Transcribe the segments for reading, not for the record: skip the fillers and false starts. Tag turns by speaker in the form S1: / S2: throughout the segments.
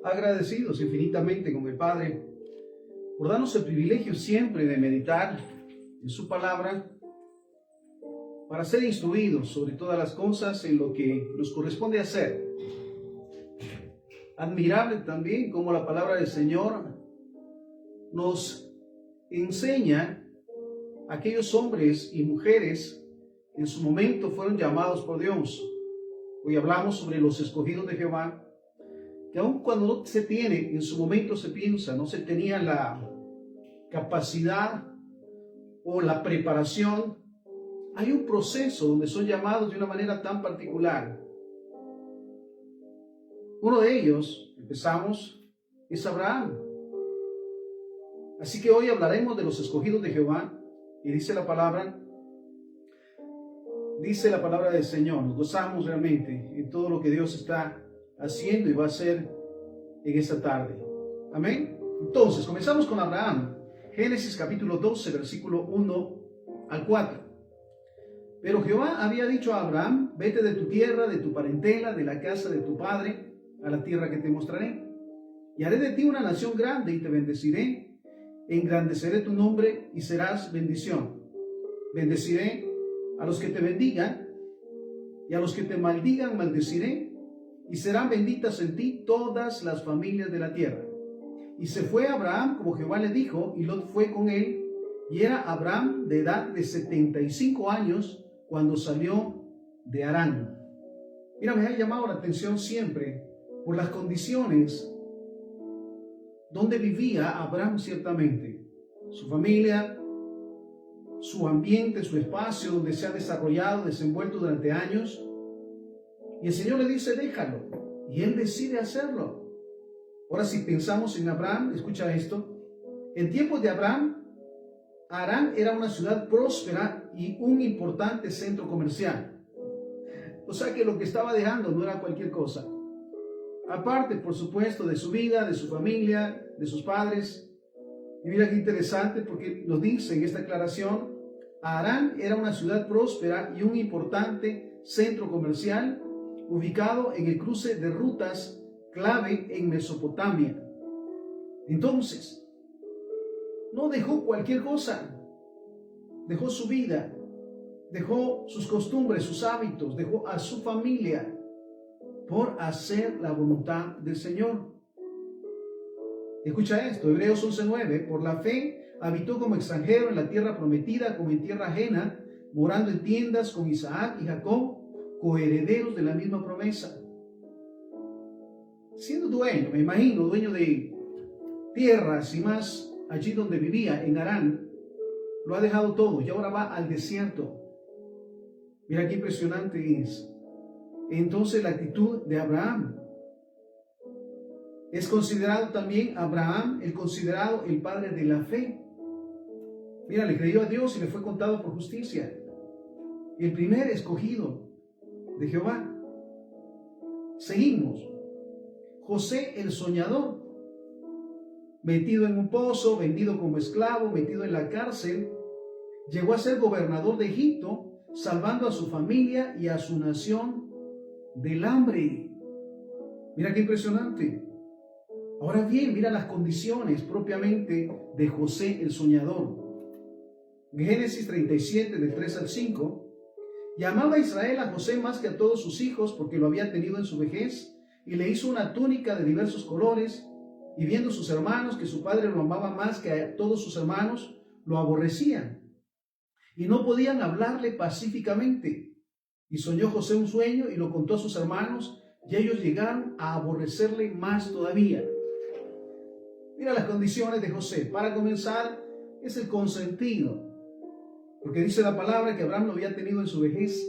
S1: agradecidos infinitamente con el Padre por darnos el privilegio siempre de meditar en su palabra para ser instruidos sobre todas las cosas en lo que nos corresponde hacer. Admirable también cómo la palabra del Señor nos enseña a aquellos hombres y mujeres que en su momento fueron llamados por Dios. Hoy hablamos sobre los escogidos de Jehová, que aun cuando no se tiene, en su momento se piensa, no se tenía la capacidad o la preparación, hay un proceso donde son llamados de una manera tan particular. Uno de ellos, empezamos, es Abraham. Así que hoy hablaremos de los escogidos de Jehová, y dice la palabra del Señor, nos gozamos realmente en todo lo que Dios está haciendo y va a hacer en esta tarde. Amén. Entonces, comenzamos con Abraham. Génesis capítulo 12, versículo 1 al 4. Pero Jehová había dicho a Abraham: vete de tu tierra, de tu parentela, de la casa de tu padre, a la tierra que te mostraré. Y haré de ti una nación grande y te bendeciré. Engrandeceré tu nombre y serás bendición. Bendeciré a los que te bendigan y a los que te maldigan maldeciré. Y serán benditas en ti todas las familias de la tierra. Y se fue Abraham como Jehová le dijo, y Lot fue con él. Y era Abraham de edad de 75 años cuando salió de Harán. Mira, me ha llamado la atención siempre por las condiciones donde vivía Abraham ciertamente. Su familia, su ambiente, su espacio donde se ha desarrollado, desenvuelto durante años. Y el Señor le dice: déjalo. Y él decide hacerlo. Ahora, si pensamos en Abraham, escucha esto. En tiempos de Abraham, Harán era una ciudad próspera y un importante centro comercial. O sea que lo que estaba dejando no era cualquier cosa. Aparte, por supuesto, de su vida, de su familia, de sus padres. Y mira qué interesante, porque nos dice en esta aclaración: Harán era una ciudad próspera y un importante centro comercial ubicado en el cruce de rutas clave en Mesopotamia. Entonces, no dejó cualquier cosa, dejó su vida, dejó sus costumbres, sus hábitos, dejó a su familia por hacer la voluntad del Señor. Escucha esto, Hebreos 11:9, por la fe habitó como extranjero en la tierra prometida, como en tierra ajena, morando en tiendas con Isaac y Jacob, coherederos de la misma promesa. Siendo dueño, me imagino, dueño de tierras y más allí donde vivía, en Harán, lo ha dejado todo y ahora va al desierto. Mira qué impresionante es. Entonces la actitud de Abraham. Es considerado también Abraham, considerado el padre de la fe. Mira, le creyó a Dios y le fue contado por justicia. El primer escogido de Jehová. Seguimos. José el soñador. Metido en un pozo, vendido como esclavo, metido en la cárcel, llegó a ser gobernador de Egipto, salvando a su familia y a su nación del hambre. Mira qué impresionante. Ahora bien, mira las condiciones propiamente de José el soñador. En Génesis 37, del 3 al 5, llamaba a Israel a José más que a todos sus hijos, porque lo había tenido en su vejez, y le hizo una túnica de diversos colores. Y viendo sus hermanos que su padre lo amaba más que a todos sus hermanos, lo aborrecían y no podían hablarle pacíficamente. Y soñó José un sueño y lo contó a sus hermanos, y ellos llegaron a aborrecerle más todavía. Mira las condiciones de José. Para comenzar, es el consentido, porque dice la palabra que Abraham lo había tenido en su vejez,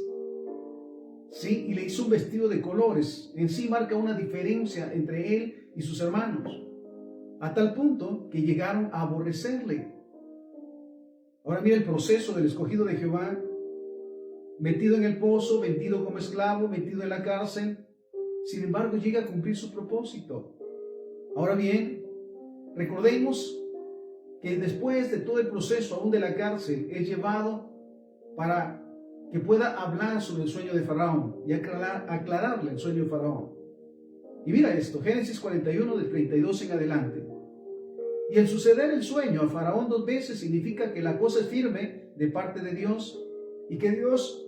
S1: ¿sí? Y le hizo un vestido de colores. En sí marca una diferencia entre él y sus hermanos, a tal punto que llegaron a aborrecerle. Ahora mira el proceso del escogido de Jehová. Metido en el pozo, vendido como esclavo, metido en la cárcel. Sin embargo, llega a cumplir su propósito. Ahora bien, recordemos que después de todo el proceso, aún de la cárcel, es llevado para que pueda hablar sobre el sueño de Faraón y aclararle el sueño de Faraón. Y mira esto, Génesis 41 del 32 en adelante. Y el suceder el sueño a Faraón 2 veces significa que la cosa es firme de parte de Dios y que Dios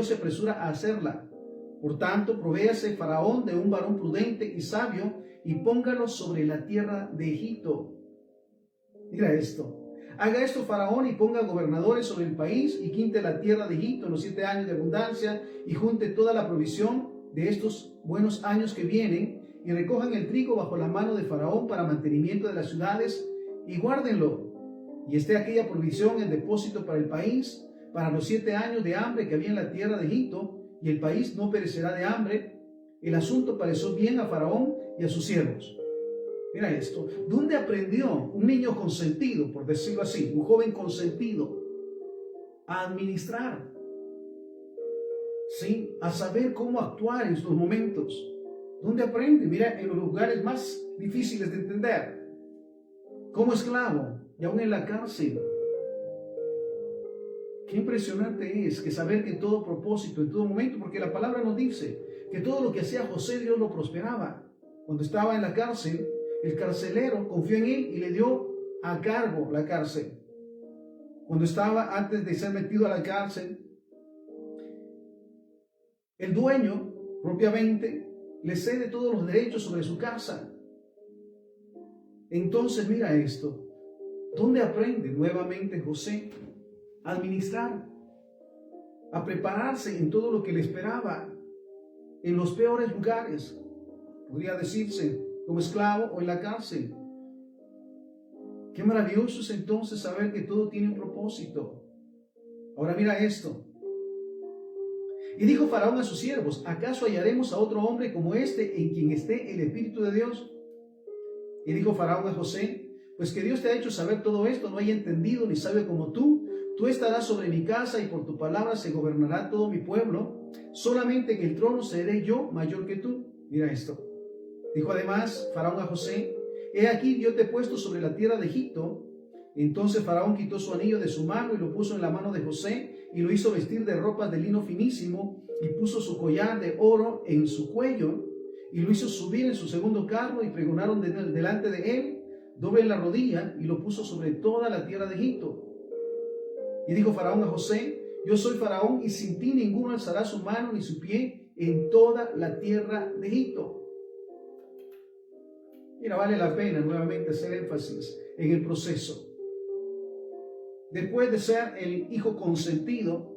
S1: se apresura a hacerla. Por tanto, provéase Faraón de un varón prudente y sabio y póngalo sobre la tierra de Egipto. Mira esto. Haga esto Faraón y ponga gobernadores sobre el país y quinte la tierra de Egipto en los 7 años de abundancia y junte toda la provisión de estos buenos años que vienen y recojan el trigo bajo la mano de Faraón para mantenimiento de las ciudades y guárdenlo. Y esté aquella provisión en depósito para el país para los 7 años de hambre que había en la tierra de Egipto, y el país no perecerá de hambre. El asunto pareció bien a Faraón y a sus siervos. Mira esto, ¿dónde aprendió un niño consentido, por decirlo así, un joven consentido, a administrar? ¿Sí? A saber cómo actuar en estos momentos. ¿Dónde aprende? Mira, en los lugares más difíciles de entender, como esclavo y aún en la cárcel. Qué impresionante es que saber que en todo propósito, en todo momento, porque la palabra nos dice que todo lo que hacía José, Dios lo prosperaba. Cuando estaba en la cárcel, el carcelero confió en él y le dio a cargo la cárcel. Cuando estaba antes de ser metido a la cárcel, el dueño propiamente le cede todos los derechos sobre su casa. Entonces mira esto, ¿dónde aprende nuevamente José a administrar, a prepararse en todo lo que le esperaba, en los peores lugares, podría decirse, como esclavo o en la cárcel? Qué maravilloso es entonces saber que todo tiene un propósito. Ahora mira esto. Y dijo Faraón a sus siervos: ¿acaso hallaremos a otro hombre como este en quien esté el Espíritu de Dios? Y dijo Faraón a José: pues que Dios te ha hecho saber todo esto, no hay entendido ni sabe como tú. Tú estarás sobre mi casa y por tu palabra se gobernará todo mi pueblo. Solamente en el trono seré yo mayor que tú. Mira esto. Dijo además Faraón a José: he aquí yo te he puesto sobre la tierra de Egipto. Entonces Faraón quitó su anillo de su mano y lo puso en la mano de José y lo hizo vestir de ropas de lino finísimo y puso su collar de oro en su cuello y lo hizo subir en su segundo carro y pregonaron delante de él: doble la rodilla, y lo puso sobre toda la tierra de Egipto. Y dijo Faraón a José: yo soy Faraón y sin ti ninguno alzará su mano ni su pie en toda la tierra de Egipto. Mira, vale la pena nuevamente hacer énfasis en el proceso. Después de ser el hijo consentido,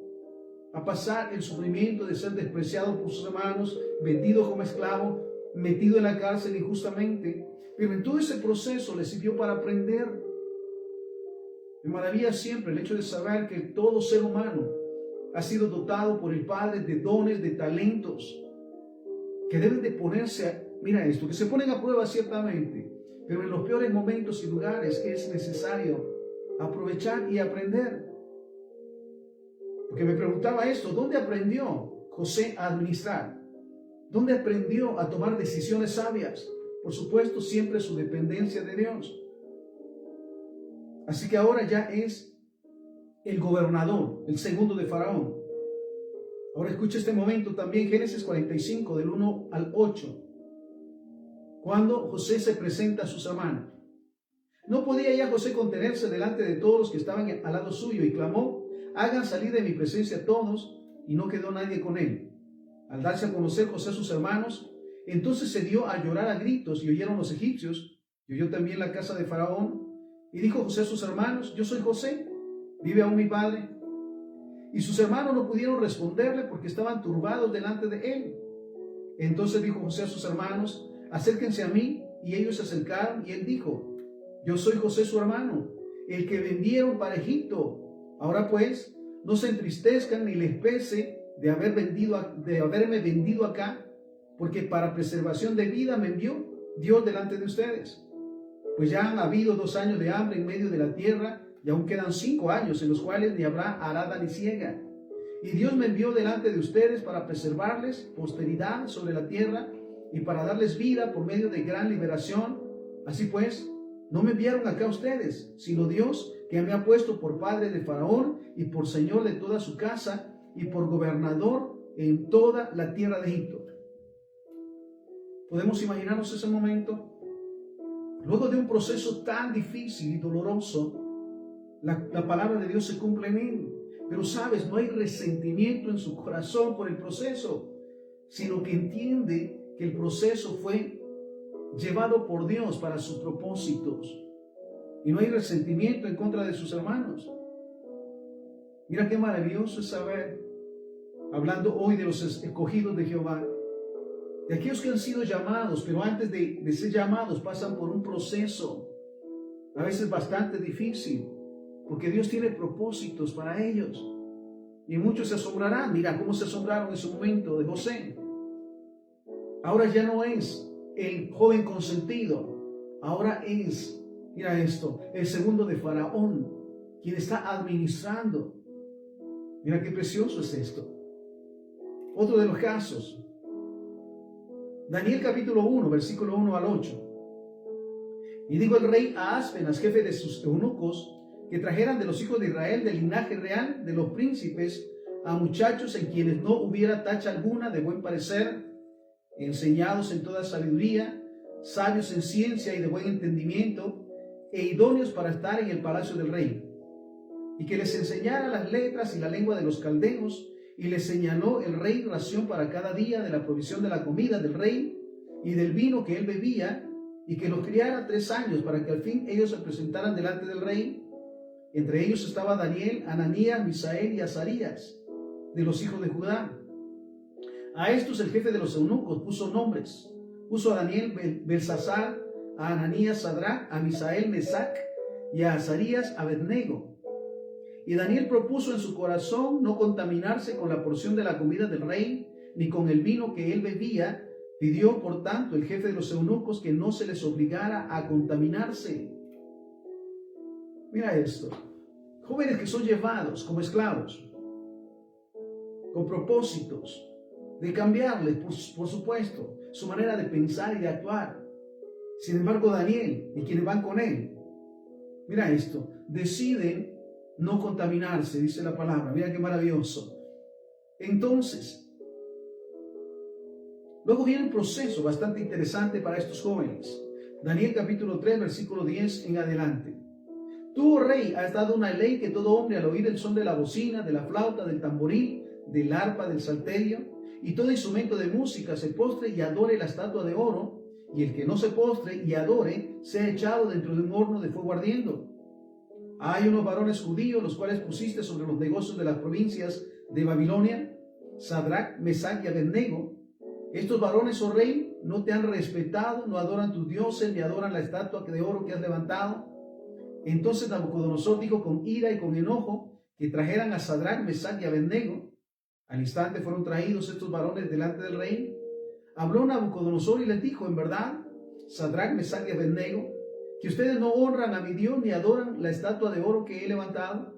S1: a pasar el sufrimiento de ser despreciado por sus hermanos, vendido como esclavo, metido en la cárcel injustamente, pero en todo ese proceso le sirvió para aprender. Me maravilla siempre el hecho de saber que todo ser humano ha sido dotado por el Padre de dones, de talentos, que deben de ponerse, mira esto, que se ponen a prueba ciertamente, pero en los peores momentos y lugares es necesario aprovechar y aprender. Porque me preguntaba esto: ¿dónde aprendió José a administrar? ¿Dónde aprendió a tomar decisiones sabias? Por supuesto, siempre su dependencia de Dios. Así que ahora ya es el gobernador, el segundo de Faraón. Ahora escucha este momento también, Génesis 45, del 1 al 8, cuando José se presenta a sus hermanos. No podía ya José contenerse delante de todos los que estaban al lado suyo y clamó: hagan salir de mi presencia todos, y no quedó nadie con él. Al darse a conocer José a sus hermanos, entonces se dio a llorar a gritos, y oyeron los egipcios, y oyó también la casa de Faraón. Y dijo José a sus hermanos: yo soy José, ¿vive aún mi padre? Y sus hermanos no pudieron responderle porque estaban turbados delante de él. Entonces dijo José a sus hermanos: acérquense a mí. Y ellos se acercaron, y él dijo: yo soy José su hermano, el que vendieron para Egipto. Ahora pues, no se entristezcan ni les pese de haberme vendido acá, porque para preservación de vida me envió Dios delante de ustedes. Pues ya han habido 2 años de hambre en medio de la tierra, y aún quedan 5 años en los cuales ni habrá arada ni siega. Y Dios me envió delante de ustedes para preservarles posteridad sobre la tierra y para darles vida por medio de gran liberación. Así pues, no me enviaron acá ustedes, sino Dios, que me ha puesto por padre de Faraón y por señor de toda su casa y por gobernador en toda la tierra de Egipto. ¿Podemos imaginarnos ese momento? Luego de un proceso tan difícil y doloroso, la palabra de Dios se cumple en él. Pero sabes, no hay resentimiento en su corazón por el proceso, sino que entiende que el proceso fue llevado por Dios para sus propósitos. Y no hay resentimiento en contra de sus hermanos. Mira qué maravilloso es saber, hablando hoy de los escogidos de Jehová, de aquellos que han sido llamados, pero antes de ser llamados pasan por un proceso, a veces bastante difícil, porque Dios tiene propósitos para ellos. Y muchos se asombrarán. Mira cómo se asombraron en ese momento de José. Ahora ya no es el joven consentido, ahora es, mira esto, el segundo de Faraón, quien está administrando. Mira qué precioso es esto. Otro de los casos, Daniel capítulo 1, versículo 1 al 8. Y dijo el rey a Aspenas, jefe de sus eunucos, que trajeran de los hijos de Israel, del linaje real, de los príncipes, a muchachos en quienes no hubiera tacha alguna, de buen parecer, enseñados en toda sabiduría, sabios en ciencia y de buen entendimiento, e idóneos para estar en el palacio del rey, y que les enseñara las letras y la lengua de los caldeos, y les señaló el rey ración para cada día de la provisión de la comida del rey y del vino que él bebía, y que los criara 3 años, para que al fin ellos se presentaran delante del rey. Entre ellos estaba Daniel, Ananías, Misael y Azarías, de los hijos de Judá. A estos el jefe de los eunucos puso nombres. Puso a Daniel Belsasar, a Ananías Sadrach, a Misael Mesac y a Azarías Abednego. Y Daniel propuso en su corazón no contaminarse con la porción de la comida del rey, ni con el vino que él bebía. Pidió, por tanto, el jefe de los eunucos que no se les obligara a contaminarse. Mira esto. Jóvenes que son llevados como esclavos, con propósitos de cambiarles, por supuesto, su manera de pensar y de actuar. Sin embargo, Daniel y quienes van con él, mira esto, deciden no contaminarse, dice la palabra. Mira qué maravilloso. Entonces, luego viene un proceso bastante interesante para estos jóvenes. Daniel capítulo 3, versículo 10 en adelante. Tú, oh rey, has dado una ley que todo hombre al oír el son de la bocina, de la flauta, del tamboril, del arpa, del salterio y todo instrumento de música se postre y adore la estatua de oro, y el que no se postre y adore sea echado dentro de un horno de fuego ardiendo. Hay unos varones judíos, los cuales pusiste sobre los negocios de las provincias de Babilonia, Sadrach, Mesach y Abednego. Estos varones, oh rey, no te han respetado, no adoran tus dioses, ni adoran la estatua de oro que has levantado. Entonces Nabucodonosor dijo con ira y con enojo que trajeran a Sadrach, Mesach y Abednego. Al instante fueron traídos estos varones delante del rey. Habló Nabucodonosor y les dijo: en verdad, Sadrach, Mesach y Abednego, que ustedes no honran a mi Dios ni adoran la estatua de oro que he levantado.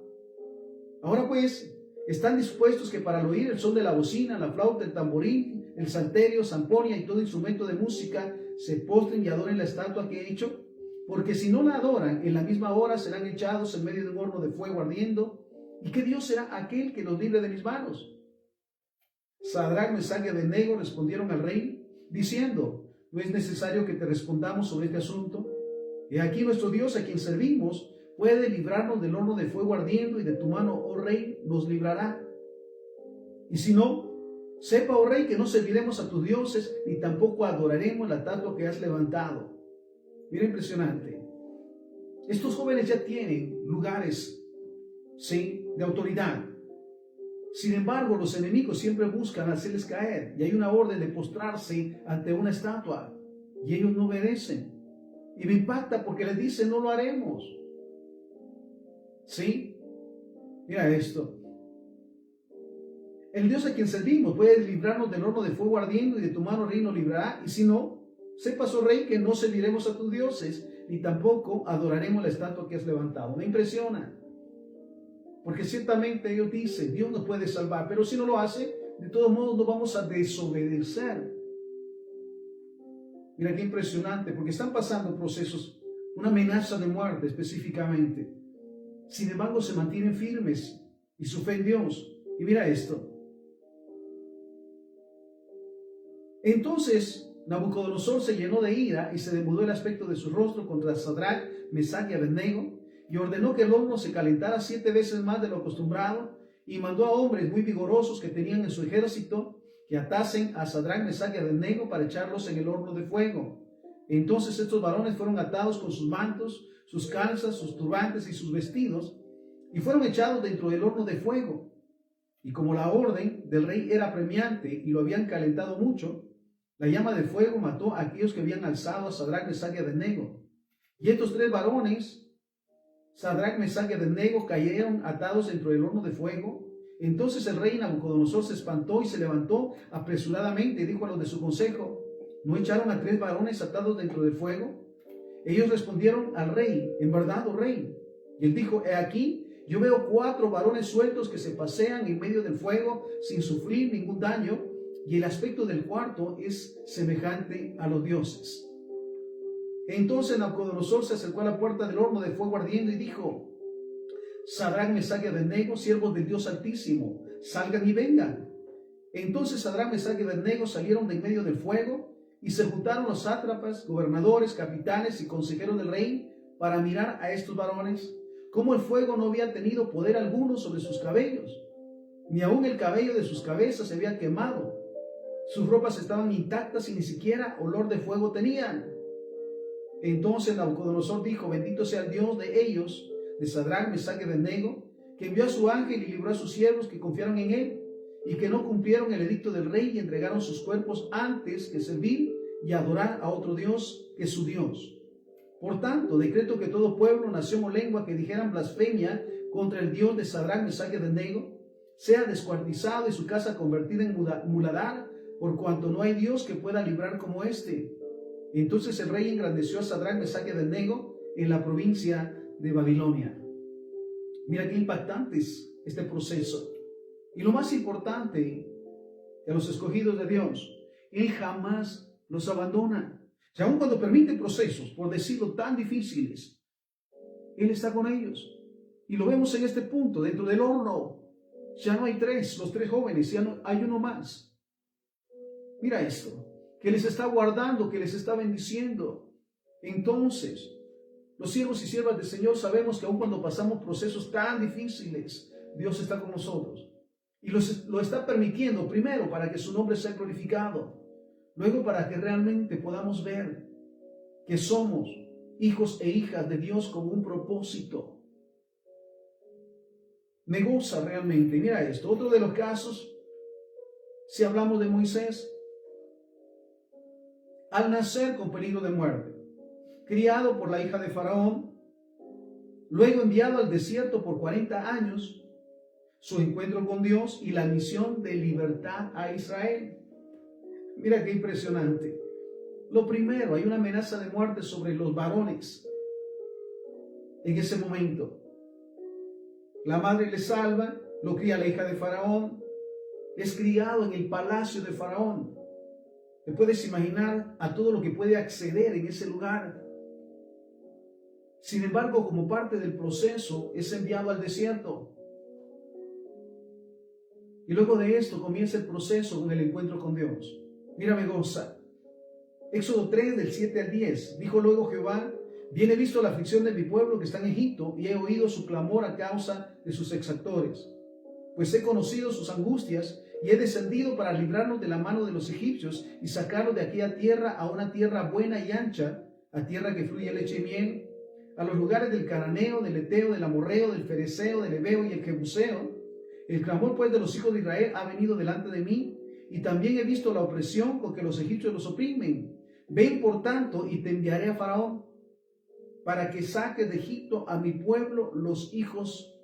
S1: Ahora pues, ¿están dispuestos que para el oír el son de la bocina, la flauta, el tamboril, el salterio, zamponia y todo instrumento de música se postren y adoren la estatua que he hecho? Porque si no la adoran, en la misma hora serán echados en medio de un horno de fuego ardiendo. ¿Y qué Dios será aquel que los libre de mis manos? Sadrach, Mesach y Abednego respondieron al rey, diciendo: no es necesario que te respondamos sobre este asunto. He aquí nuestro Dios, a quien servimos, puede librarnos del horno de fuego ardiendo, y de tu mano, oh rey, nos librará. Y si no, sepa, oh rey, que no serviremos a tus dioses, ni tampoco adoraremos la estatua que has levantado. Mira, impresionante. Estos jóvenes ya tienen lugares, ¿sí?, de autoridad. Sin embargo, los enemigos siempre buscan hacerles caer, y hay una orden de postrarse ante una estatua, y ellos no obedecen. Y me impacta porque les dicen: no lo haremos. ¿Sí? Mira esto. El Dios a quien servimos puede librarnos del horno de fuego ardiendo, y de tu mano, rey, nos librará. Y si no, sepas, oh rey, que no serviremos a tus dioses, ni tampoco adoraremos la estatua que has levantado. Me impresiona, porque ciertamente ellos dicen: Dios nos puede salvar, pero si no lo hace, de todos modos nos vamos a desobedecer. Mira qué impresionante, porque están pasando procesos, una amenaza de muerte específicamente. Sin embargo, se mantienen firmes y su fe en Dios. Y mira esto. Entonces Nabucodonosor se llenó de ira y se demudó el aspecto de su rostro contra Sadrach, Mesach y Abednego, y ordenó que el horno se calentara 7 veces más de lo acostumbrado, y mandó a hombres muy vigorosos que tenían en su ejército que atasen a Sadrach, Mesach y Abednego para echarlos en el horno de fuego. Entonces estos varones fueron atados con sus mantos, sus calzas, sus turbantes y sus vestidos, y fueron echados dentro del horno de fuego. Y como la orden del rey era apremiante y lo habían calentado mucho, la llama de fuego mató a aquellos que habían alzado a Sadrach, Mesach y Abednego. Y estos 3 varones, Sadrach, Mesach y Abednego, cayeron atados dentro del horno de fuego. Entonces el rey Nabucodonosor se espantó y se levantó apresuradamente y dijo a los de su consejo: ¿no echaron a 3 varones atados dentro del fuego? Ellos respondieron al rey: en verdad, oh rey. Y él dijo: he aquí, yo veo 4 varones sueltos que se pasean en medio del fuego sin sufrir ningún daño, y el aspecto del cuarto es semejante a los dioses. Entonces Nabucodonosor se acercó a la puerta del horno de fuego ardiendo y dijo: Sadrach, Mesach y Abednego, siervos del Dios Altísimo, salgan y vengan. Entonces Sadrach, Mesach y Abednego salieron de en medio del fuego, y se juntaron los sátrapas, gobernadores, capitanes y consejeros del rey para mirar a estos varones, como el fuego no había tenido poder alguno sobre sus cabellos, ni aun el cabello de sus cabezas se había quemado. Sus ropas estaban intactas y ni siquiera olor de fuego tenían. Entonces Nabucodonosor dijo: bendito sea el Dios de ellos, de Sadrach, Mesach y Abednego, que envió a su ángel y libró a sus siervos que confiaron en él, y que no cumplieron el edicto del rey y entregaron sus cuerpos antes que servir y adorar a otro Dios que su Dios. Por tanto, decreto que todo pueblo, nación o lengua que dijeran blasfemia contra el Dios de Sadrach, Mesach y Abednego sea descuartizado y su casa convertida en muladar, por cuanto no hay Dios que pueda librar como este. Entonces el rey engrandeció a Sadrach, Mesach y Abednego en la provincia de Babilonia. Mira qué impactante es este proceso. Y lo más importante, de los escogidos de Dios, Él jamás los abandona. Y aun cuando permite procesos, por decirlo, tan difíciles, Él está con ellos. Y lo vemos en este punto, dentro del horno. Ya no hay 3, los 3 jóvenes, ya no hay uno más. Mira esto, que les está guardando, que les está bendiciendo. Entonces, los siervos y siervas del Señor sabemos que aun cuando pasamos procesos tan difíciles, Dios está con nosotros. Y lo está permitiendo, primero, para que su nombre sea glorificado. Luego, para que realmente podamos ver que somos hijos e hijas de Dios con un propósito. Me goza realmente. Mira esto, otro de los casos, si hablamos de Moisés, al nacer con peligro de muerte, criado por la hija de Faraón, luego enviado al desierto por 40 años, su encuentro con Dios y la misión de libertad a Israel. Mira qué impresionante. Lo primero, hay una amenaza de muerte sobre los varones en ese momento. La madre le salva, lo cría la hija de Faraón, es criado en el palacio de Faraón. ¿Te puedes imaginar a todo lo que puede acceder en ese lugar? Sin embargo, como parte del proceso, es enviado al desierto. Y luego de esto comienza el proceso con el encuentro con Dios. Mira, me goza. Éxodo 3, del 7 al 10. Dijo luego Jehová: bien he visto la aflicción de mi pueblo que está en Egipto, y he oído su clamor a causa de sus exactores. Pues he conocido sus angustias, y he descendido para librarnos de la mano de los egipcios, y sacarlos de aquella tierra a una tierra buena y ancha, a tierra que fluye leche y miel, a los lugares del cananeo, del eteo, del amorreo, del fereceo, del heveo y el jebuseo. El clamor pues de los hijos de Israel ha venido delante de mí, y también he visto la opresión con que los egipcios los oprimen. Ven por tanto y te enviaré a Faraón, para que saques de Egipto a mi pueblo, los hijos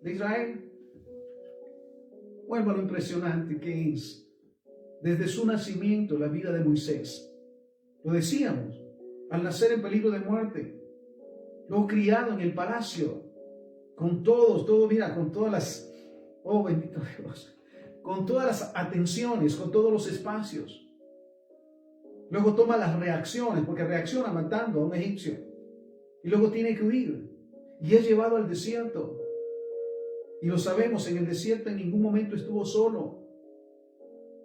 S1: de Israel. Bueno, lo impresionante que es desde su nacimiento la vida de Moisés. Lo decíamos, al nacer en peligro de muerte, luego criado en el palacio, con todos, mira, con todas las, oh bendito Dios, con todas las atenciones, con todos los espacios. Luego toma las reacciones, porque reacciona matando a un egipcio. Y luego tiene que huir. Y es llevado al desierto. Y lo sabemos, en el desierto en ningún momento estuvo solo.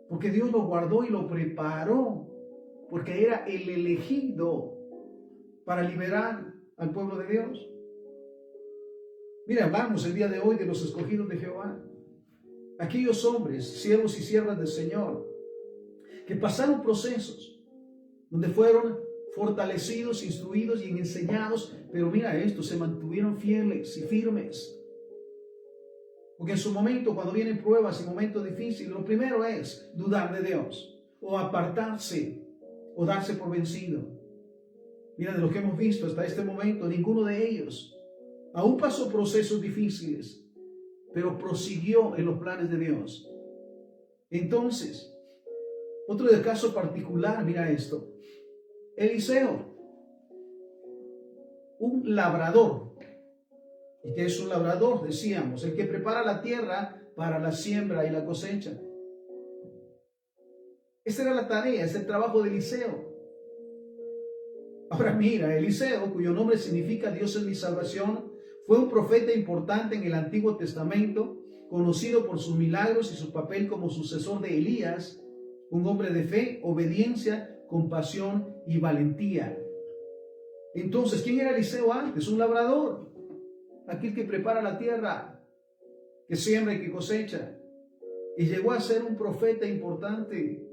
S1: Porque Dios lo guardó y lo preparó porque era el elegido para liberar al pueblo de Dios. Mira, hablamos el día de hoy de los escogidos de Jehová. Aquellos hombres, siervos y siervas del Señor, que pasaron procesos donde fueron fortalecidos, instruidos y enseñados, pero mira esto, se mantuvieron fieles y firmes. Porque en su momento, cuando vienen pruebas y momentos difíciles, lo primero es dudar de Dios, o apartarse, o darse por vencido. Mira, de lo que hemos visto hasta este momento, ninguno de ellos aún pasó procesos difíciles, pero prosiguió en los planes de Dios. Entonces, otro del caso particular, mira esto. Eliseo, un labrador. ¿Y qué es un labrador? Decíamos, el que prepara la tierra para la siembra y la cosecha. Esa era la tarea, ese es el trabajo de Eliseo. Ahora mira, Eliseo, cuyo nombre significa Dios es mi salvación, fue un profeta importante en el Antiguo Testamento, conocido por sus milagros y su papel como sucesor de Elías, un hombre de fe, obediencia, compasión y valentía. Entonces, ¿quién era Eliseo antes? Un labrador, aquel que prepara la tierra, que siembra y que cosecha. Y llegó a ser un profeta importante,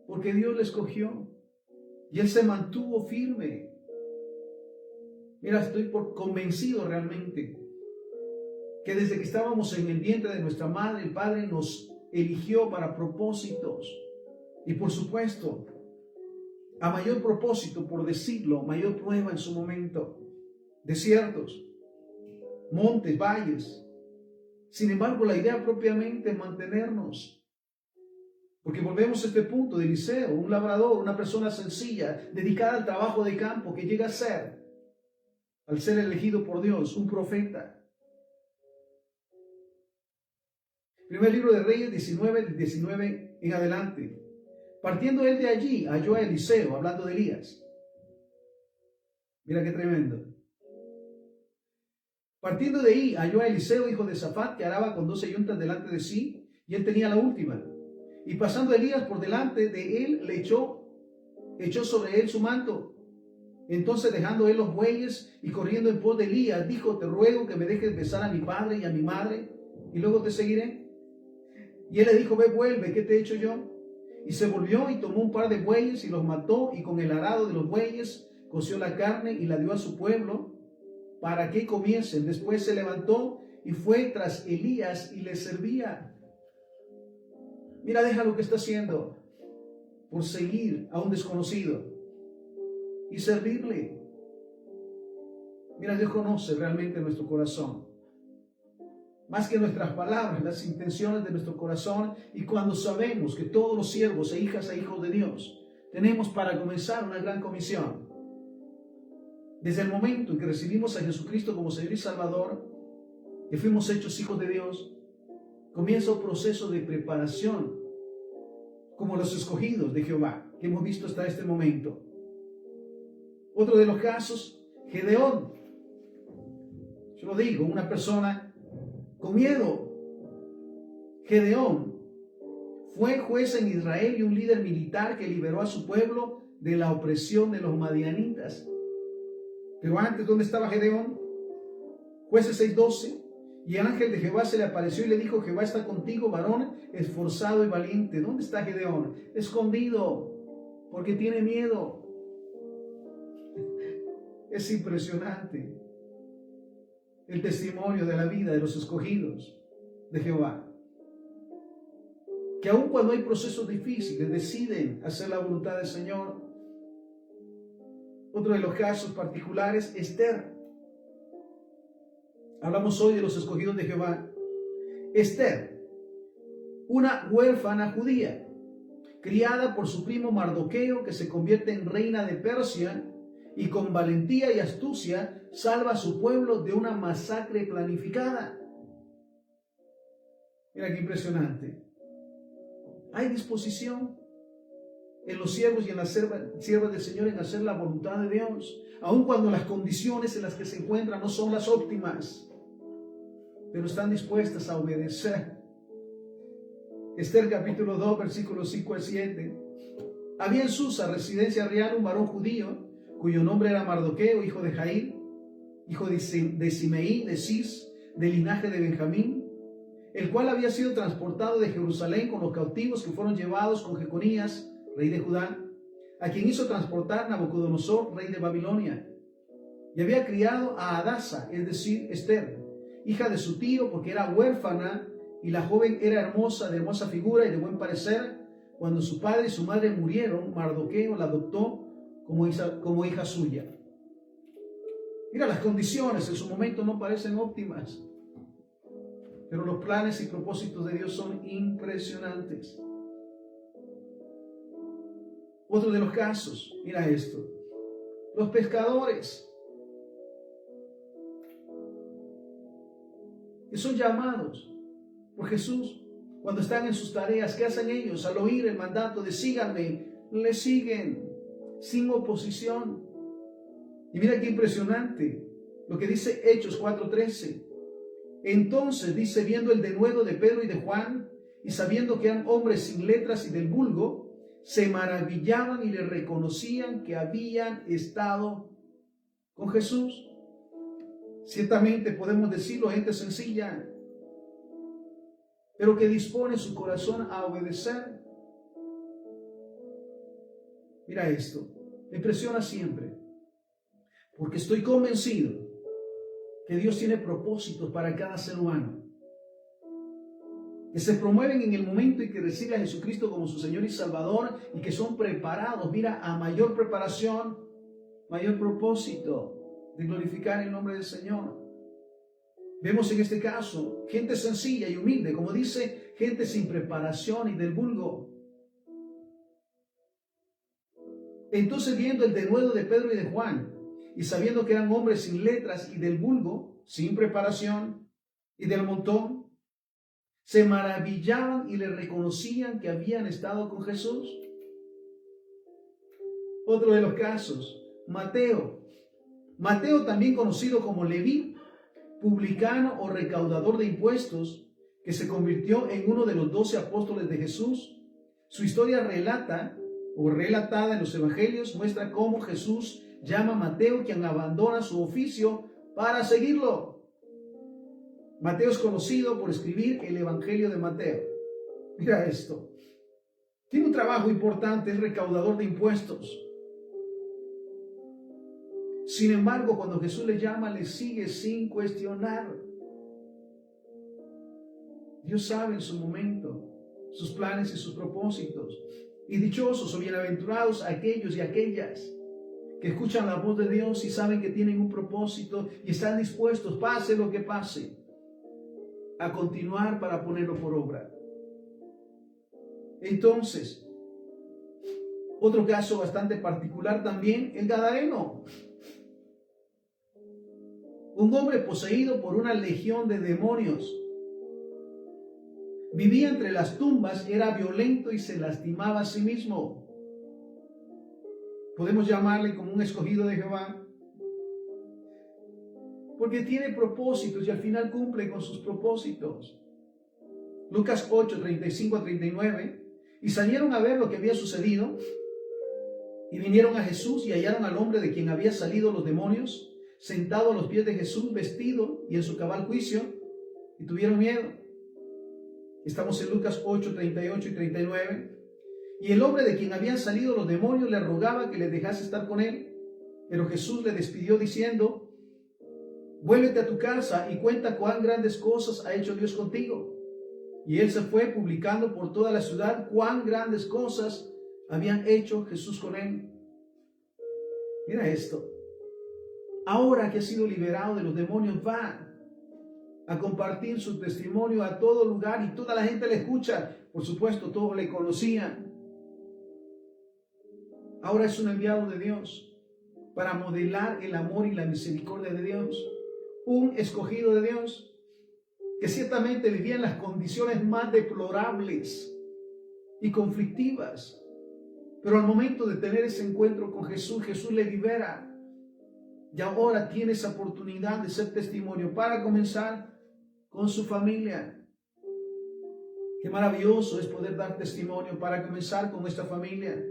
S1: porque Dios le escogió y él se mantuvo firme. Mira, estoy convencido realmente que desde que estábamos en el vientre de nuestra madre, el Padre nos eligió para propósitos. Y por supuesto, a mayor propósito, por decirlo, mayor prueba en su momento. Desiertos, montes, valles. Sin embargo, la idea propiamente es mantenernos. Porque volvemos a este punto de Eliseo, un labrador, una persona sencilla, dedicada al trabajo de campo, que llega a ser, al ser elegido por Dios, un profeta. Primer libro de Reyes 19 en adelante. Partiendo él de allí, halló a Eliseo, hablando de Elías. Mira qué tremendo. Partiendo de ahí, halló a Eliseo, hijo de Safat, que araba con 12 yuntas delante de sí, y él tenía la última. Y pasando Elías por delante de él, le echó sobre él su manto. Entonces, dejando él los bueyes y corriendo en pos de Elías, dijo: te ruego que me dejes besar a mi padre y a mi madre, y luego te seguiré. Y él le dijo: ve, vuelve, ¿qué te he hecho yo? Y se volvió y tomó un par de bueyes y los mató, y con el arado de los bueyes coció la carne y la dio a su pueblo para que comiesen. Después se levantó y fue tras Elías y le servía. Mira, deja lo que está haciendo por seguir a un desconocido y servirle. Mira, Dios conoce realmente nuestro corazón, más que nuestras palabras, las intenciones de nuestro corazón. Y cuando sabemos que todos los siervos e hijas de Dios tenemos para comenzar una gran comisión, desde el momento en que recibimos a Jesucristo como Señor y Salvador, que fuimos hechos hijos de Dios, comienza un proceso de preparación, como los escogidos de Jehová, que hemos visto hasta este momento. Otro de los casos, Gedeón. Yo lo digo, una persona con miedo. Gedeón fue juez en Israel y un líder militar que liberó a su pueblo de la opresión de los madianitas. Pero antes, ¿dónde estaba Gedeón? Jueces 6:12. Y el ángel de Jehová se le apareció y le dijo: Jehová está contigo, varón esforzado y valiente. ¿Dónde está Gedeón? Escondido, porque tiene miedo. Es impresionante el testimonio de la vida de los escogidos de Jehová, que aun cuando hay procesos difíciles deciden hacer la voluntad del Señor. Otro de los casos particulares, Esther. Hablamos hoy de los escogidos de Jehová. Esther, una huérfana judía, criada por su primo Mardoqueo, que se convierte en reina de Persia y con valentía y astucia salva a su pueblo de una masacre planificada. Mira qué impresionante. Hay disposición en los siervos y en las siervas del Señor en hacer la voluntad de Dios, aun cuando las condiciones en las que se encuentran no son las óptimas, pero están dispuestas a obedecer. Esther capítulo 2, versículos 5 al 7. Había en Susa, residencia real, un varón judío, cuyo nombre era Mardoqueo, hijo de Jair, hijo de Simeí, de Cis, del linaje de Benjamín, el cual había sido transportado de Jerusalén con los cautivos que fueron llevados con Jeconías, rey de Judá, a quien hizo transportar Nabucodonosor, rey de Babilonia. Y había criado a Hadasa, es decir, Esther, hija de su tío, porque era huérfana, y la joven era hermosa, de hermosa figura y de buen parecer. Cuando su padre y su madre murieron, Mardoqueo la adoptó como hija suya. Mira, las condiciones en su momento no parecen óptimas, pero los planes y propósitos de Dios son impresionantes. Otro de los casos, mira esto, los pescadores que son llamados por Jesús cuando están en sus tareas. ¿Qué hacen ellos? Al oír el mandato de síganme, le siguen sin oposición. Y mira qué impresionante lo que dice Hechos 4:13. Entonces, dice, viendo el denuedo de Pedro y de Juan, y sabiendo que eran hombres sin letras y del vulgo, se maravillaban y le reconocían que habían estado con Jesús. Ciertamente podemos decirlo, gente sencilla, pero que dispone su corazón a obedecer. Mira esto, me impresiona siempre, porque estoy convencido que Dios tiene propósitos para cada ser humano, que se promueven en el momento en que recibe a Jesucristo como su Señor y Salvador, y que son preparados, mira, a mayor preparación, mayor propósito de glorificar el nombre del Señor. Vemos en este caso gente sencilla y humilde, como dice, gente sin preparación y del vulgo. Entonces, viendo el denuedo de Pedro y de Juan, y sabiendo que eran hombres sin letras y del vulgo, sin preparación y del montón, se maravillaban y le reconocían que habían estado con Jesús. Otro de los casos, Mateo. Mateo, también conocido como Leví, publicano o recaudador de impuestos, que se convirtió en uno de los 12 apóstoles de Jesús. Su historia relatada en los evangelios, muestra cómo Jesús llama a Mateo, quien abandona su oficio para seguirlo. Mateo es conocido por escribir el Evangelio de Mateo. Mira esto. Tiene un trabajo importante, es recaudador de impuestos. Sin embargo, cuando Jesús le llama, le sigue sin cuestionar. Dios sabe en su momento sus planes y sus propósitos. Y dichosos o bienaventurados aquellos y aquellas que escuchan la voz de Dios y saben que tienen un propósito y están dispuestos, pase lo que pase, a continuar para ponerlo por obra. Entonces, otro caso bastante particular también, el Gadareno. Un hombre poseído por una legión de demonios. Vivía entre las tumbas, era violento y se lastimaba a sí mismo. Podemos llamarle como un escogido de Jehová, porque tiene propósitos y al final cumple con sus propósitos. Lucas 8, 35-39. Y salieron a ver lo que había sucedido, y vinieron a Jesús y hallaron al hombre de quien había salido los demonios, sentado a los pies de Jesús, vestido y en su cabal juicio, y tuvieron miedo. Estamos en Lucas 8, 38 y 39. Y el hombre de quien habían salido los demonios le rogaba que le dejase estar con él, pero Jesús le despidió diciendo: vuélvete a tu casa y cuenta cuán grandes cosas ha hecho Dios contigo. Y él se fue publicando por toda la ciudad cuán grandes cosas habían hecho Jesús con él. Mira esto. Ahora que ha sido liberado de los demonios, va a compartir su testimonio a todo lugar y toda la gente le escucha. Por supuesto, todos le conocían. Ahora es un enviado de Dios para modelar el amor y la misericordia de Dios. Un escogido de Dios que ciertamente vivía en las condiciones más deplorables y conflictivas. Pero al momento de tener ese encuentro con Jesús, Jesús le libera. Y ahora tiene esa oportunidad de ser testimonio para comenzar con su familia. Qué maravilloso es poder dar testimonio para comenzar con nuestra familia.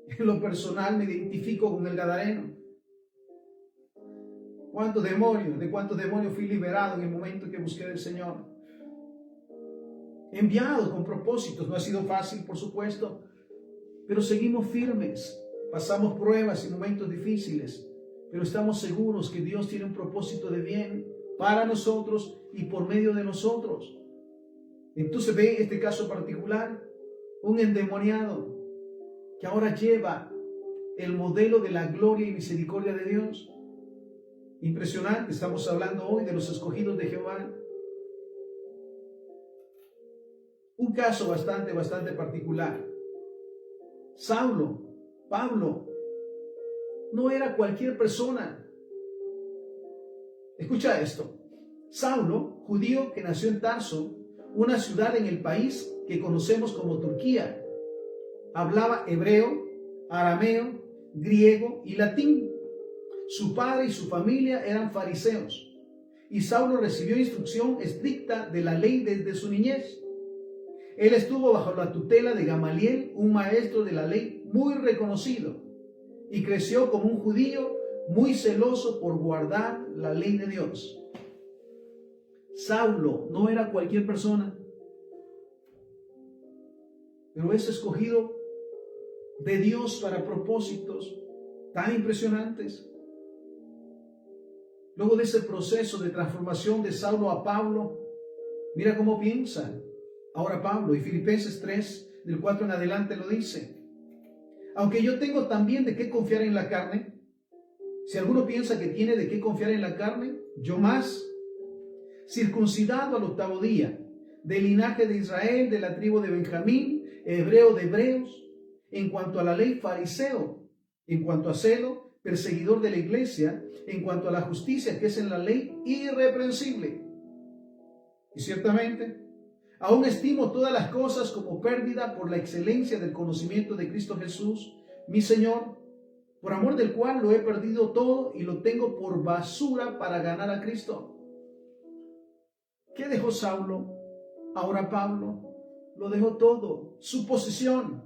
S1: En lo personal me identifico con el gadareno. ¿De cuántos demonios fui liberado en el momento que busqué del Señor? Enviado con propósitos. No ha sido fácil, por supuesto, pero seguimos firmes. Pasamos pruebas y momentos difíciles, pero estamos seguros que Dios tiene un propósito de bien para nosotros y por medio de nosotros. Entonces ve este caso particular, un endemoniado que ahora lleva el modelo de la gloria y misericordia de Dios. Impresionante, estamos hablando hoy de los escogidos de Jehová. Un caso bastante particular. Pablo, no era cualquier persona. Escucha esto. Saulo, judío que nació en Tarso, una ciudad en el país que conocemos como Turquía, hablaba hebreo, arameo, griego y latín. Su padre y su familia eran fariseos, y Saulo recibió instrucción estricta de la ley desde su niñez. Él estuvo bajo la tutela de Gamaliel, un maestro de la ley muy reconocido, y creció como un judío muy celoso por guardar la ley de Dios. Saulo no era cualquier persona, pero es escogido de Dios para propósitos tan impresionantes. Luego de ese proceso de transformación de Saulo a Pablo, mira cómo piensa ahora Pablo, y Filipenses 3, del 4 en adelante lo dice. Aunque yo tengo también de qué confiar en la carne, si alguno piensa que tiene de qué confiar en la carne, yo más, circuncidado al 8º día, del linaje de Israel, de la tribu de Benjamín, hebreo de hebreos, en cuanto a la ley fariseo, en cuanto a celo, perseguidor de la iglesia, en cuanto a la justicia que es en la ley, irreprensible. Y ciertamente, aún estimo todas las cosas como pérdida por la excelencia del conocimiento de Cristo Jesús, mi Señor, por amor del cual lo he perdido todo y lo tengo por basura para ganar a Cristo. ¿Qué dejó Saulo? Ahora Pablo lo dejó todo, su posición,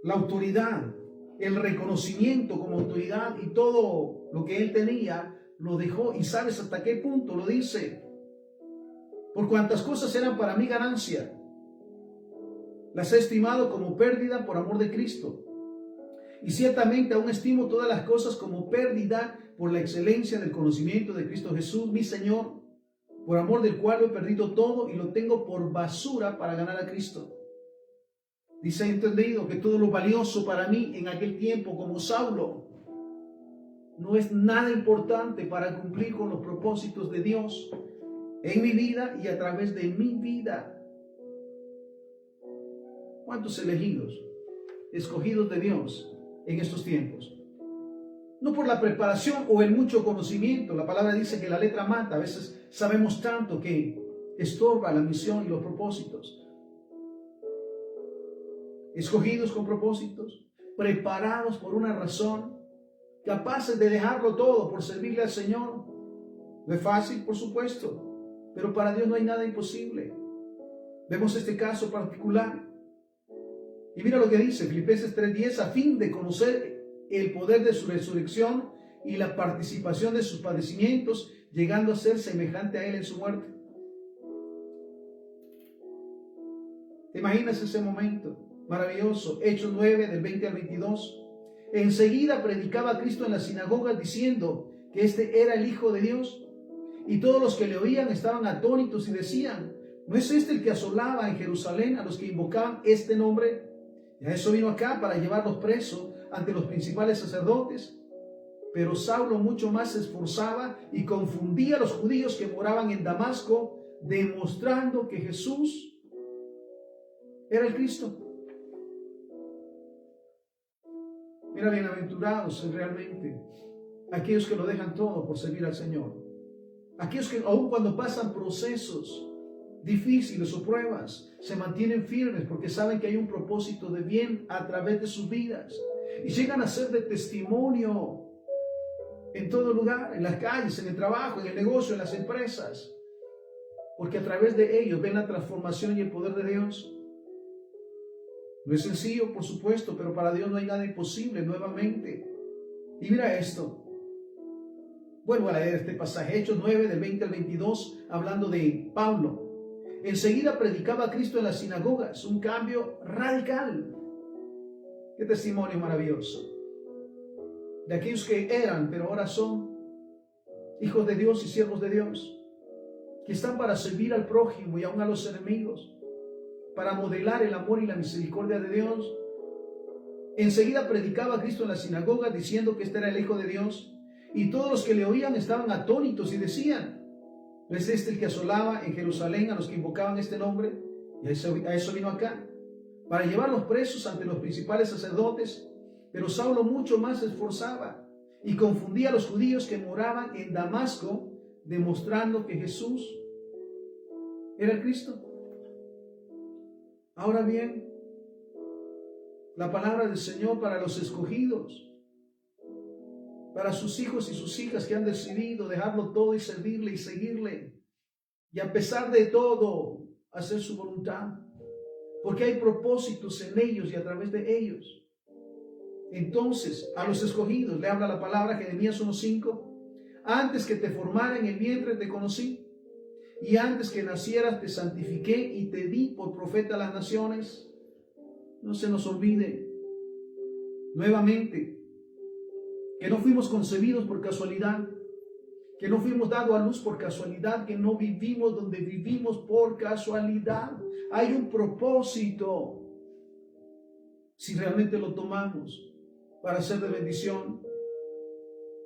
S1: la autoridad, el reconocimiento como autoridad y todo lo que él tenía, lo dejó. ¿Y sabes hasta qué punto lo dice? Por cuantas cosas eran para mí ganancia, las he estimado como pérdida por amor de Cristo. Y ciertamente aún estimo todas las cosas como pérdida por la excelencia del conocimiento de Cristo Jesús, mi Señor, por amor del cual lo he perdido todo y lo tengo por basura para ganar a Cristo. Dice, he entendido que todo lo valioso para mí en aquel tiempo como Saulo no es nada importante para cumplir con los propósitos de Dios en mi vida y a través de mi vida. ¿Cuántos elegidos, escogidos de Dios en estos tiempos? No por la preparación o el mucho conocimiento. La palabra dice que la letra mata. A veces sabemos tanto que estorba la misión y los propósitos. Escogidos con propósitos, preparados por una razón, capaces de dejarlo todo por servirle al Señor. No es fácil, por supuesto, pero para Dios no hay nada imposible. Vemos este caso particular. Y mira lo que dice Filipenses 3:10, a fin de conocer el poder de su resurrección y la participación de sus padecimientos, llegando a ser semejante a Él en su muerte. ¿Te imaginas ese momento maravilloso? Hechos 9, del 20 al 22. Enseguida predicaba a Cristo en las sinagogas diciendo que este era el Hijo de Dios. Y todos los que le oían estaban atónitos y decían, ¿no es este el que asolaba en Jerusalén a los que invocaban este nombre? Y a eso vino acá, para llevarlos presos ante los principales sacerdotes. Pero Saulo mucho más se esforzaba y confundía a los judíos que moraban en Damasco, demostrando que Jesús era el Cristo. Mira, bienaventurados realmente aquellos que lo dejan todo por servir al Señor. Aquellos que aun cuando pasan procesos difíciles o pruebas, se mantienen firmes porque saben que hay un propósito de bien a través de sus vidas. Y llegan a ser de testimonio en todo lugar, en las calles, en el trabajo, en el negocio, en las empresas. Porque a través de ellos ven la transformación y el poder de Dios. No es sencillo, por supuesto, pero para Dios no hay nada imposible nuevamente. Y mira esto. Vuelvo a leer este pasaje, Hechos 9, del 20 al 22, hablando de Pablo. Enseguida predicaba a Cristo en las sinagogas, un cambio radical. Qué testimonio maravilloso. De aquellos que eran, pero ahora son hijos de Dios y siervos de Dios, que están para servir al prójimo y aún a los enemigos, para modelar el amor y la misericordia de Dios. Enseguida predicaba a Cristo en la sinagoga, diciendo que este era el Hijo de Dios, y todos los que le oían estaban atónitos y decían: ¿no es este el que asolaba en Jerusalén a los que invocaban este nombre? Y a eso vino acá, para llevarlos presos ante los principales sacerdotes. Pero Saulo mucho más se esforzaba y confundía a los judíos que moraban en Damasco, demostrando que Jesús era el Cristo. Ahora bien, la palabra del Señor para los escogidos, para sus hijos y sus hijas que han decidido dejarlo todo y servirle y seguirle, y a pesar de todo hacer su voluntad, porque hay propósitos en ellos y a través de ellos. Entonces, a los escogidos le habla la palabra, Jeremías 1:5: antes que te formara en el vientre te conocí, y antes que nacieras te santifiqué y te di por profeta a las naciones. No se nos olvide nuevamente que no fuimos concebidos por casualidad, que no fuimos dados a luz por casualidad, que no vivimos donde vivimos por casualidad. Hay un propósito, si realmente lo tomamos, para ser de bendición.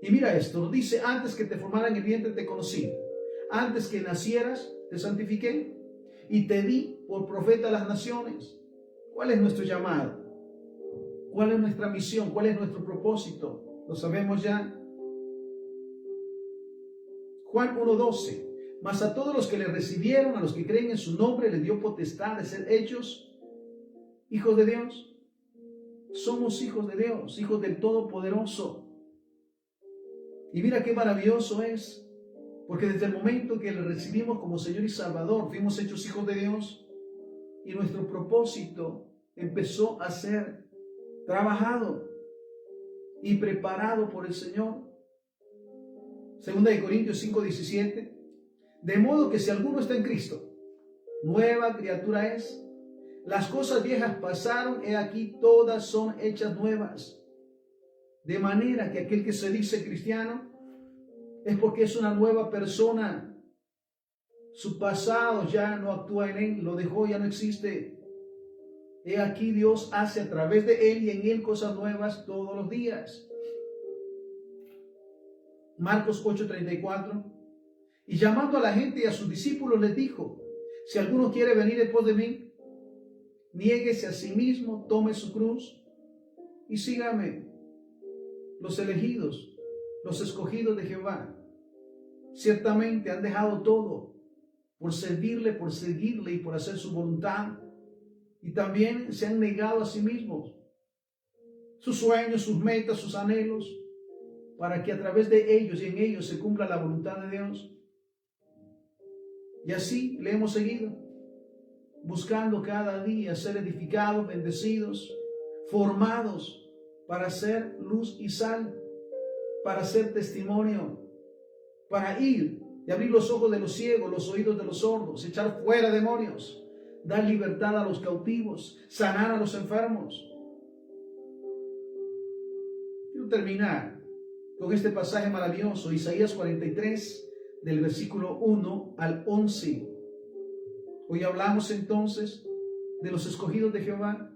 S1: Y mira esto, dice: antes que te formara en el vientre te conocí, antes que nacieras te santifiqué y te di por profeta a las naciones. ¿Cuál es nuestro llamado? ¿Cuál es nuestra misión? ¿Cuál es nuestro propósito? Lo sabemos ya. Juan 1:12: mas a todos los que le recibieron, a los que creen en su nombre, le dio potestad de ser hechos hijos de Dios. Somos hijos de Dios, hijos del Todopoderoso. Y mira qué maravilloso es, porque desde el momento que le recibimos como Señor y Salvador, fuimos hechos hijos de Dios, y nuestro propósito empezó a ser trabajado y preparado por el Señor. Segunda de Corintios 5:17: de modo que si alguno está en Cristo, nueva criatura es. Las cosas viejas pasaron, he aquí todas son hechas nuevas. De manera que aquel que se dice cristiano es porque es una nueva persona. Su pasado ya no actúa en él, lo dejó, ya no existe. He aquí Dios hace a través de él y en él cosas nuevas todos los días. Marcos 8:34: y llamando a la gente y a sus discípulos les dijo: si alguno quiere venir después de mí, niéguese a sí mismo, tome su cruz y sígame. Los elegidos, los escogidos de Jehová, ciertamente han dejado todo por servirle, por seguirle y por hacer su voluntad. Y también se han negado a sí mismos, sus sueños, sus metas, sus anhelos, para que a través de ellos y en ellos se cumpla la voluntad de Dios. Y así le hemos seguido, buscando cada día ser edificados, bendecidos, formados para ser luz y sal, para ser testimonio, para ir y abrir los ojos de los ciegos, los oídos de los sordos, echar fuera demonios, dar libertad a los cautivos, sanar a los enfermos. Quiero terminar con este pasaje maravilloso, Isaías 43, del versículo 1 al 11. Hoy hablamos entonces de los escogidos de Jehová,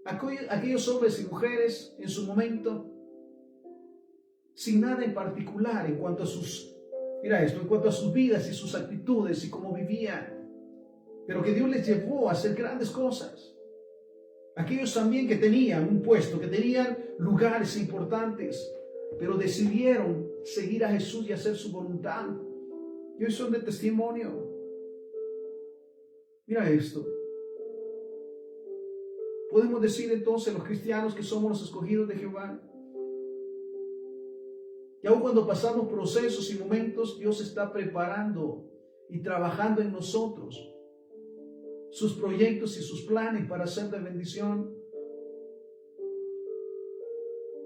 S1: aquellos hombres y mujeres en su momento, sin nada en particular en cuanto a sus, en cuanto a sus vidas y sus actitudes y cómo vivían, pero que Dios les llevó a hacer grandes cosas. Aquellos también que tenían un puesto, que tenían lugares importantes, pero decidieron seguir a Jesús y hacer su voluntad. Y hoy son de testimonio. Mira esto. Podemos decir entonces los cristianos que somos los escogidos de Jehová. Y aun cuando pasamos procesos y momentos, Dios está preparando y trabajando en nosotros. sus proyectos y sus planes para hacer de bendición.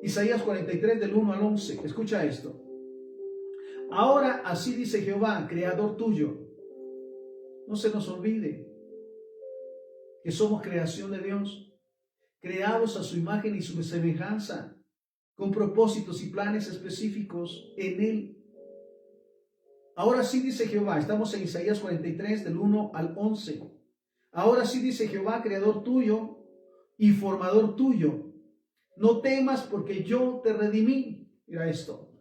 S1: Isaías 43 del 1 al 11. Escucha esto. Ahora así dice Jehová, creador tuyo. No se nos olvide que somos creación de Dios, creados a su imagen y su semejanza, con propósitos y planes específicos en Él. Ahora sí dice Jehová, estamos en Isaías 43 del 1 al 11. Ahora sí dice Jehová, creador tuyo y formador tuyo. No temas porque yo te redimí. Mira esto.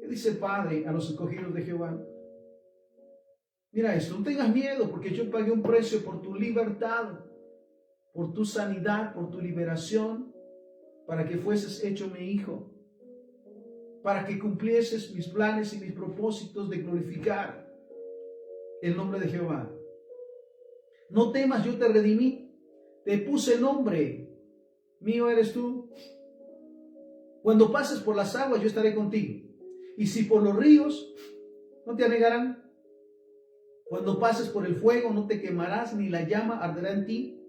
S1: ¿Qué dice el Padre a los escogidos de Jehová? Mira esto. No tengas miedo porque yo pagué un precio por tu libertad, por tu sanidad, por tu liberación, para que fueses hecho mi hijo, para que cumplieses mis planes y mis propósitos de glorificar el nombre de Jehová. No temas, yo te redimí, te puse nombre, mío eres tú. Cuando pases por las aguas, yo estaré contigo. Y si por los ríos, no te anegarán. Cuando pases por el fuego, no te quemarás, ni la llama arderá en ti.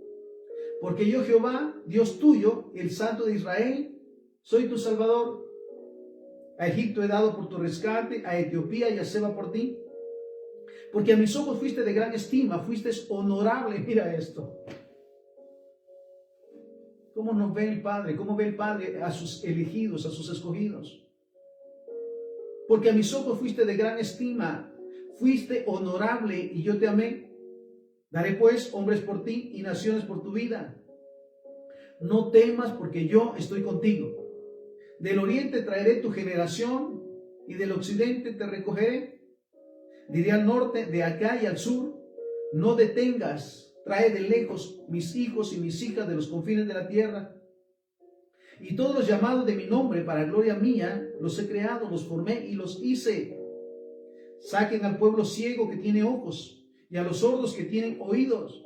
S1: Porque yo, Jehová, Dios tuyo, el Santo de Israel, soy tu Salvador. A Egipto he dado por tu rescate, a Etiopía y a Seba por ti. Porque a mis ojos fuiste de gran estima, fuiste honorable. Mira esto. ¿Cómo nos ve el Padre? ¿Cómo ve el Padre a sus elegidos, a sus escogidos? Porque a mis ojos fuiste de gran estima, fuiste honorable y yo te amé. Daré pues hombres por ti y naciones por tu vida. No temas porque yo estoy contigo. Del oriente traeré tu generación y del occidente te recogeré. Diré al norte, de acá y al sur, no detengas, trae de lejos mis hijos y mis hijas de los confines de la tierra. Y todos los llamados de mi nombre para gloria mía, los he creado, los formé y los hice. Saquen al pueblo ciego que tiene ojos y a los sordos que tienen oídos.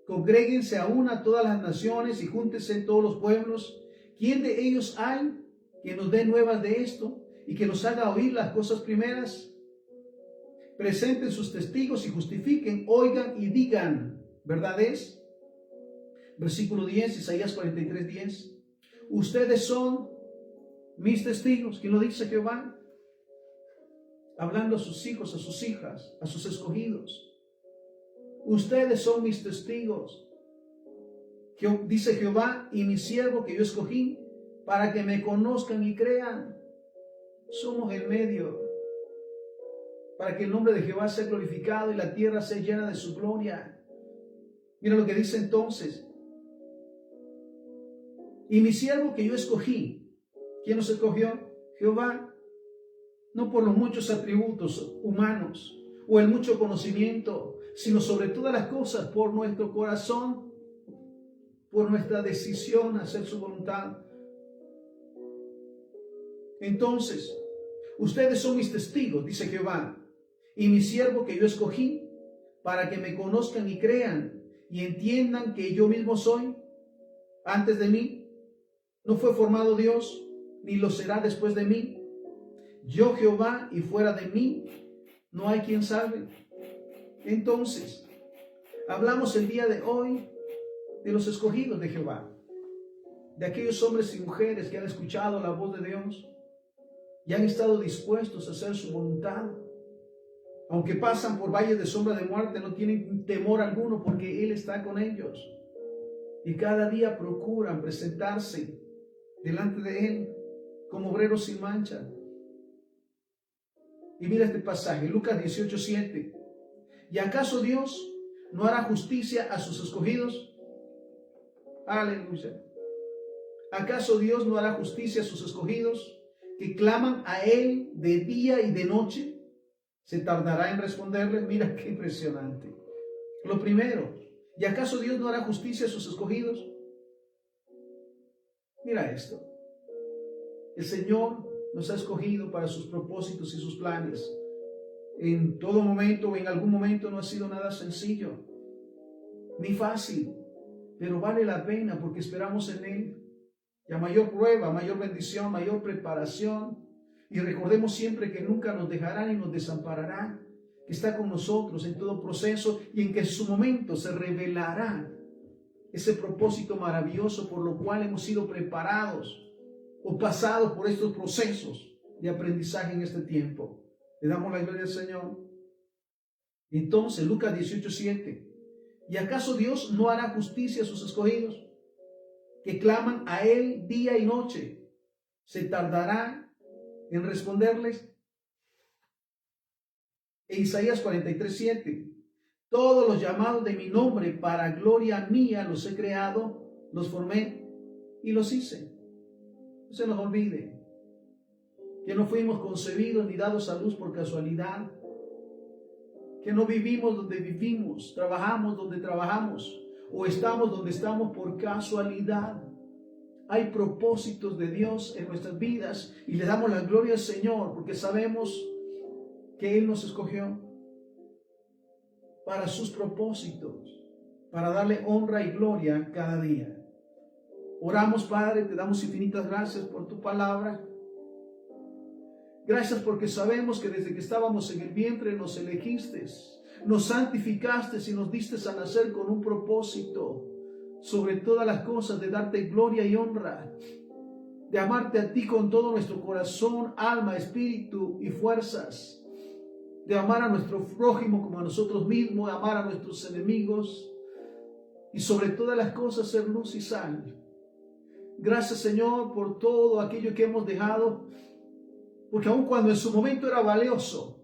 S1: Congréguense a una todas las naciones y júntense todos los pueblos. ¿Quién de ellos hay que nos dé nuevas de esto y que nos haga oír las cosas primeras? Presenten sus testigos y justifiquen, oigan y digan, ¿verdad es? Versículo 10, Isaías 43, 10. Ustedes son mis testigos. ¿Quién lo dice? Jehová. Hablando a sus hijos, a sus hijas, a sus escogidos. Ustedes son mis testigos. Dice Jehová, y mi siervo que yo escogí, para que me conozcan y crean. Somos el medio, para que el nombre de Jehová sea glorificado y la tierra sea llena de su gloria. Mira lo que dice entonces. Y mi siervo que yo escogí. ¿Quién nos escogió? Jehová. No por los muchos atributos humanos o el mucho conocimiento, sino sobre todas las cosas por nuestro corazón, por nuestra decisión a hacer su voluntad. Entonces, ustedes son mis testigos, dice Jehová, y mi siervo que yo escogí, para que me conozcan y crean y entiendan que yo mismo soy. Antes de mí no fue formado Dios, ni lo será después de mí. Yo Jehová, y fuera de mí no hay quien salve. Entonces, hablamos el día de hoy de los escogidos de Jehová, de aquellos hombres y mujeres que han escuchado la voz de Dios y han estado dispuestos a hacer su voluntad. Aunque pasan por valles de sombra de muerte, no tienen temor alguno porque Él está con ellos. Y cada día procuran presentarse delante de Él como obreros sin mancha. Y mira este pasaje, Lucas 18:7. ¿Y acaso Dios no hará justicia a sus escogidos? Aleluya. ¿Acaso Dios no hará justicia a sus escogidos que claman a Él de día y de noche? ¿Se tardará en responderles? Mira qué impresionante. Lo primero, ¿y acaso Dios no hará justicia a sus escogidos? Mira esto. El Señor nos ha escogido para sus propósitos y sus planes. En todo momento o en algún momento no ha sido nada sencillo, ni fácil, pero vale la pena porque esperamos en Él. Y a mayor prueba, mayor bendición, mayor preparación. Y recordemos siempre que nunca nos dejará ni nos desamparará. que está con nosotros en todo proceso y en que en su momento se revelará ese propósito maravilloso por lo cual hemos sido preparados o pasado por estos procesos de aprendizaje en este tiempo. Le damos la gloria al Señor. Entonces, Lucas 18:7. ¿Y acaso Dios no hará justicia a sus escogidos, que claman a Él día y noche? ¿Se tardará en responderles? E Isaías 43:7. Todos los llamados de mi nombre para gloria mía los he creado, los formé y los hice. No se nos olvide que no fuimos concebidos ni dados a luz por casualidad, que no vivimos donde vivimos, trabajamos donde trabajamos o estamos donde estamos por casualidad. Hay propósitos de Dios en nuestras vidas y le damos la gloria al Señor porque sabemos que Él nos escogió para sus propósitos, para darle honra y gloria cada día. Oramos, Padre, te damos infinitas gracias por tu palabra. Gracias porque sabemos que desde que estábamos en el vientre nos elegiste, nos santificaste y nos diste a nacer con un propósito, sobre todas las cosas, de darte gloria y honra, de amarte a ti con todo nuestro corazón, alma, espíritu y fuerzas, de amar a nuestro prójimo como a nosotros mismos, de amar a nuestros enemigos y sobre todas las cosas ser luz y sal. Gracias, Señor, por todo aquello que hemos dejado, porque aun cuando en su momento era valioso,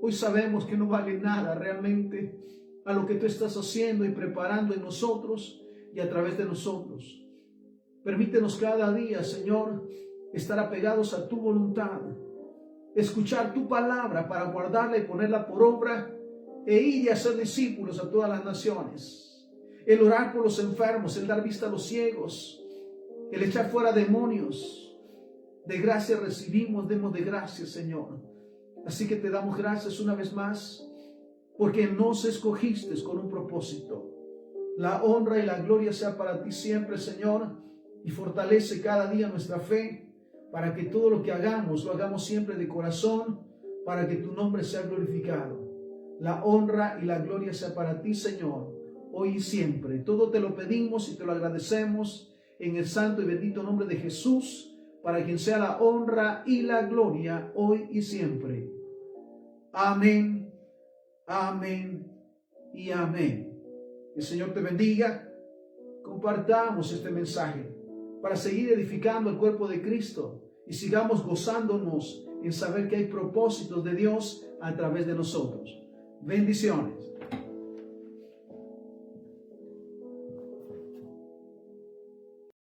S1: hoy sabemos que no vale nada realmente a lo que tú estás haciendo y preparando en nosotros y a través de nosotros. Permítenos cada día, Señor, estar apegados a tu voluntad, escuchar tu palabra para guardarla y ponerla por obra e ir y hacer discípulos a todas las naciones. El orar por los enfermos, el dar vista a los ciegos, el echar fuera demonios. De gracia recibimos, demos de gracias, Señor. Así que te damos gracias una vez más, porque nos escogiste con un propósito. La honra y la gloria sea para ti siempre, Señor, y fortalece cada día nuestra fe, para que todo lo que hagamos, lo hagamos siempre de corazón, para que tu nombre sea glorificado. La honra y la gloria sea para ti, Señor, hoy y siempre. Todo te lo pedimos y te lo agradecemos en el santo y bendito nombre de Jesús, para quien sea la honra y la gloria hoy y siempre. Amén, amén y amén. Que el Señor te bendiga. Compartamos este mensaje para seguir edificando el cuerpo de Cristo y sigamos gozándonos en saber que hay propósitos de Dios a través de nosotros. Bendiciones.